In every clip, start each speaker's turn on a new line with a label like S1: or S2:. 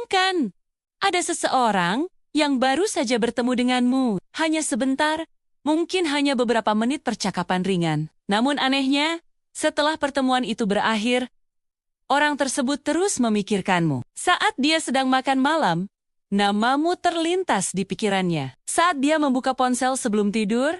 S1: Bayangkan, ada seseorang yang baru saja bertemu denganmu, hanya sebentar, mungkin hanya beberapa menit percakapan ringan. Namun anehnya, setelah pertemuan itu berakhir, orang tersebut terus memikirkanmu. Saat dia sedang makan malam, namamu terlintas di pikirannya. Saat dia membuka ponsel sebelum tidur,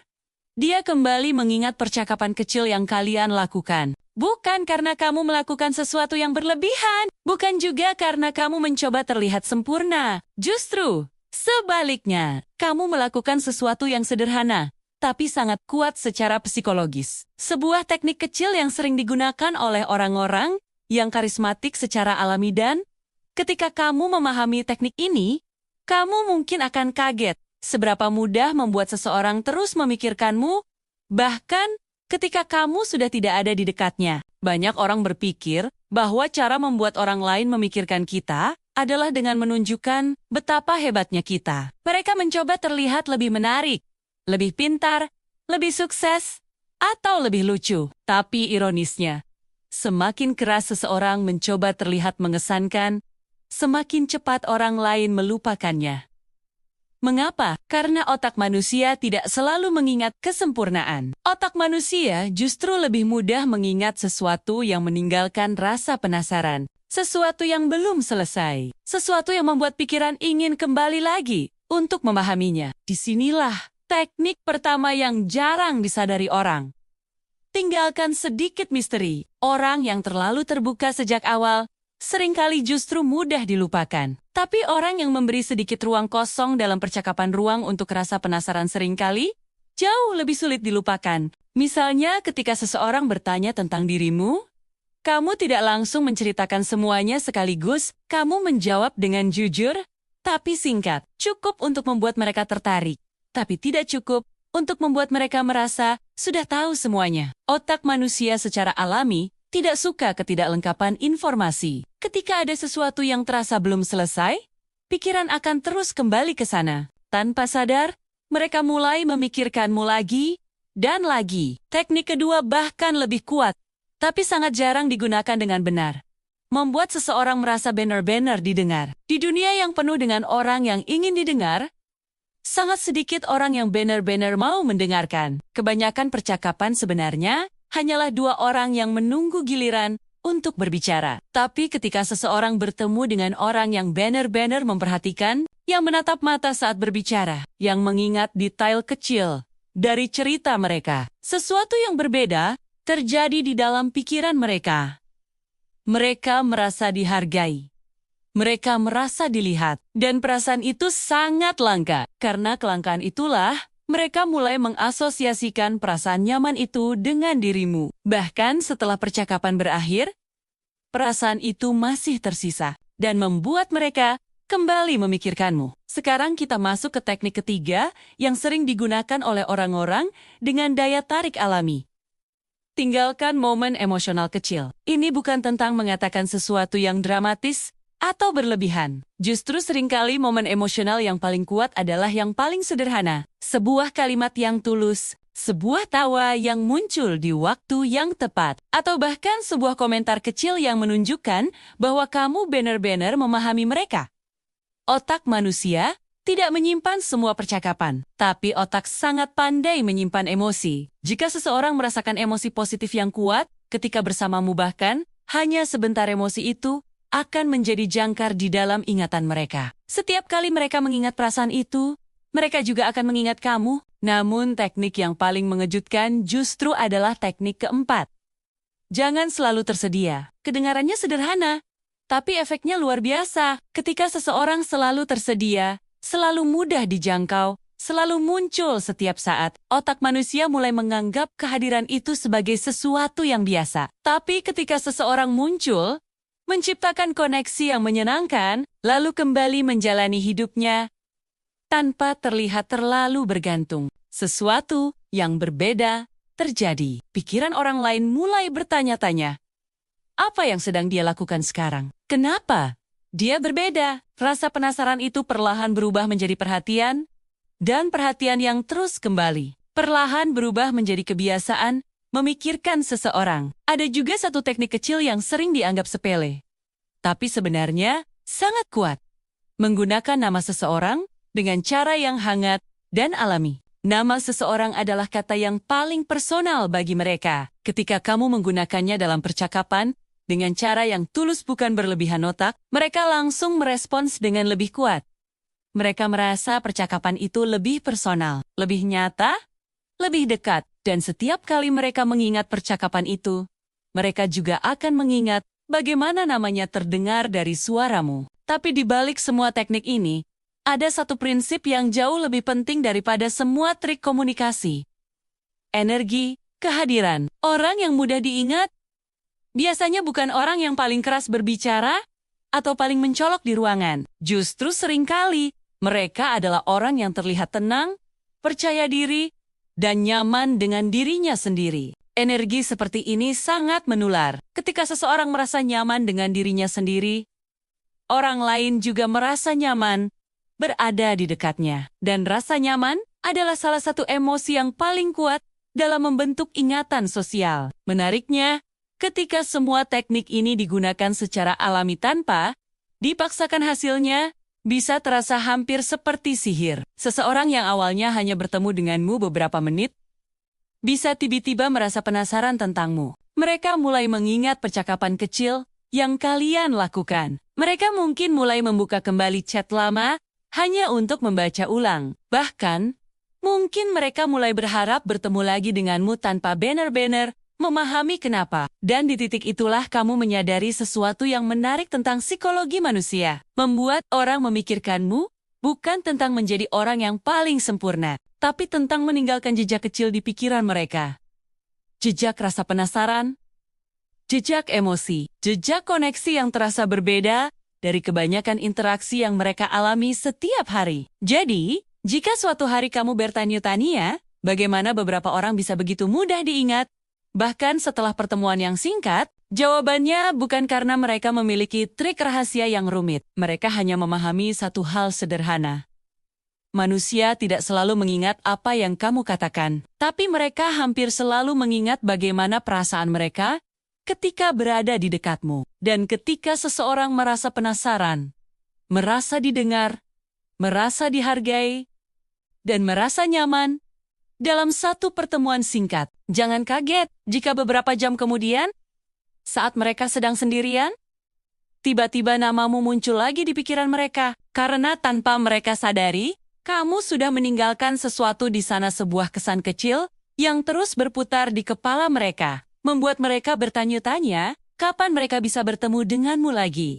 S1: dia kembali mengingat percakapan kecil yang kalian lakukan. Bukan karena kamu melakukan sesuatu yang berlebihan, bukan juga karena kamu mencoba terlihat sempurna. Justru, sebaliknya, kamu melakukan sesuatu yang sederhana, tapi sangat kuat secara psikologis. Sebuah teknik kecil yang sering digunakan oleh orang-orang yang karismatik secara alami dan, ketika kamu memahami teknik ini, kamu mungkin akan kaget seberapa mudah membuat seseorang terus memikirkanmu, bahkan ketika kamu sudah tidak ada di dekatnya. Banyak orang berpikir bahwa cara membuat orang lain memikirkan kita adalah dengan menunjukkan betapa hebatnya kita. Mereka mencoba terlihat lebih menarik, lebih pintar, lebih sukses, atau lebih lucu. Tapi ironisnya, semakin keras seseorang mencoba terlihat mengesankan, semakin cepat orang lain melupakannya. Mengapa? Karena otak manusia tidak selalu mengingat kesempurnaan. Otak manusia justru lebih mudah mengingat sesuatu yang meninggalkan rasa penasaran, sesuatu yang belum selesai, sesuatu yang membuat pikiran ingin kembali lagi untuk memahaminya. Disinilah teknik pertama yang jarang disadari orang. Tinggalkan sedikit misteri. Orang yang terlalu terbuka sejak awal seringkali justru mudah dilupakan. Tapi orang yang memberi sedikit ruang kosong dalam percakapan ruang untuk rasa penasaran seringkali jauh lebih sulit dilupakan. Misalnya ketika seseorang bertanya tentang dirimu, kamu tidak langsung menceritakan semuanya sekaligus, kamu menjawab dengan jujur, tapi singkat. Cukup untuk membuat mereka tertarik, tapi tidak cukup untuk membuat mereka merasa sudah tahu semuanya. Otak manusia secara alami tidak suka ketidaklengkapan informasi. Ketika ada sesuatu yang terasa belum selesai, pikiran akan terus kembali ke sana. Tanpa sadar, mereka mulai memikirkanmu lagi dan lagi. Teknik kedua bahkan lebih kuat, tapi sangat jarang digunakan dengan benar. Membuat seseorang merasa benar-benar didengar. Di dunia yang penuh dengan orang yang ingin didengar, sangat sedikit orang yang benar-benar mau mendengarkan. Kebanyakan percakapan sebenarnya hanyalah dua orang yang menunggu giliran untuk berbicara. Tapi ketika seseorang bertemu dengan orang yang benar-benar memperhatikan, yang menatap mata saat berbicara, yang mengingat detail kecil dari cerita mereka, sesuatu yang berbeda terjadi di dalam pikiran mereka. Mereka merasa dihargai. Mereka merasa dilihat. Dan perasaan itu sangat langka. Karena kelangkaan itulah, mereka mulai mengasosiasikan perasaan nyaman itu dengan dirimu. Bahkan setelah percakapan berakhir, perasaan itu masih tersisa dan membuat mereka kembali memikirkanmu. Sekarang kita masuk ke teknik ketiga yang sering digunakan oleh orang-orang dengan daya tarik alami. Tinggalkan momen emosional kecil. Ini bukan tentang mengatakan sesuatu yang dramatis atau berlebihan. Justru seringkali momen emosional yang paling kuat adalah yang paling sederhana. Sebuah kalimat yang tulus, sebuah tawa yang muncul di waktu yang tepat, atau bahkan sebuah komentar kecil yang menunjukkan bahwa kamu benar-benar memahami mereka. Otak manusia tidak menyimpan semua percakapan, tapi otak sangat pandai menyimpan emosi. Jika seseorang merasakan emosi positif yang kuat ketika bersamamu, bahkan hanya sebentar, emosi itu akan menjadi jangkar di dalam ingatan mereka. Setiap kali mereka mengingat perasaan itu, mereka juga akan mengingat kamu. Namun teknik yang paling mengejutkan justru adalah teknik keempat. Jangan selalu tersedia. Kedengarannya sederhana, tapi efeknya luar biasa. Ketika seseorang selalu tersedia, selalu mudah dijangkau, selalu muncul setiap saat, otak manusia mulai menganggap kehadiran itu sebagai sesuatu yang biasa. Tapi ketika seseorang muncul, menciptakan koneksi yang menyenangkan, lalu kembali menjalani hidupnya tanpa terlihat terlalu bergantung, sesuatu yang berbeda terjadi. Pikiran orang lain mulai bertanya-tanya, apa yang sedang dia lakukan sekarang? Kenapa dia berbeda? Rasa penasaran itu perlahan berubah menjadi perhatian, dan perhatian yang terus kembali perlahan berubah menjadi kebiasaan memikirkan seseorang. Ada juga satu teknik kecil yang sering dianggap sepele, tapi sebenarnya sangat kuat. Menggunakan nama seseorang dengan cara yang hangat dan alami. Nama seseorang adalah kata yang paling personal bagi mereka. Ketika kamu menggunakannya dalam percakapan, dengan cara yang tulus bukan berlebihan otak, mereka langsung merespons dengan lebih kuat. Mereka merasa percakapan itu lebih personal, lebih nyata, lebih dekat, dan setiap kali mereka mengingat percakapan itu, mereka juga akan mengingat bagaimana namanya terdengar dari suaramu. Tapi di balik semua teknik ini, ada satu prinsip yang jauh lebih penting daripada semua trik komunikasi. Energi, kehadiran. Orang yang mudah diingat biasanya bukan orang yang paling keras berbicara atau paling mencolok di ruangan. Justru seringkali mereka adalah orang yang terlihat tenang, percaya diri, dan nyaman dengan dirinya sendiri. Energi seperti ini sangat menular. Ketika seseorang merasa nyaman dengan dirinya sendiri, orang lain juga merasa nyaman berada di dekatnya. Dan rasa nyaman adalah salah satu emosi yang paling kuat dalam membentuk ingatan sosial. Menariknya, ketika semua teknik ini digunakan secara alami tanpa dipaksakan, hasilnya bisa terasa hampir seperti sihir. Seseorang yang awalnya hanya bertemu denganmu beberapa menit bisa tiba-tiba merasa penasaran tentangmu. Mereka mulai mengingat percakapan kecil yang kalian lakukan. Mereka mungkin mulai membuka kembali chat lama hanya untuk membaca ulang. Bahkan, mungkin mereka mulai berharap bertemu lagi denganmu tanpa benar-benar memahami kenapa. Dan di titik itulah kamu menyadari sesuatu yang menarik tentang psikologi manusia. Membuat orang memikirkanmu bukan tentang menjadi orang yang paling sempurna, tapi tentang meninggalkan jejak kecil di pikiran mereka. Jejak rasa penasaran, jejak emosi, jejak koneksi yang terasa berbeda dari kebanyakan interaksi yang mereka alami setiap hari. Jadi, jika suatu hari kamu bertanya-tanya, bagaimana beberapa orang bisa begitu mudah diingat, bahkan setelah pertemuan yang singkat, jawabannya bukan karena mereka memiliki trik rahasia yang rumit. Mereka hanya memahami satu hal sederhana. Manusia tidak selalu mengingat apa yang kamu katakan, tapi mereka hampir selalu mengingat bagaimana perasaan mereka ketika berada di dekatmu. Dan ketika seseorang merasa penasaran, merasa didengar, merasa dihargai, dan merasa nyaman dalam satu pertemuan singkat, jangan kaget jika beberapa jam kemudian, saat mereka sedang sendirian, tiba-tiba namamu muncul lagi di pikiran mereka. Karena tanpa mereka sadari, kamu sudah meninggalkan sesuatu di sana, sebuah kesan kecil yang terus berputar di kepala mereka, membuat mereka bertanya-tanya, kapan mereka bisa bertemu denganmu lagi.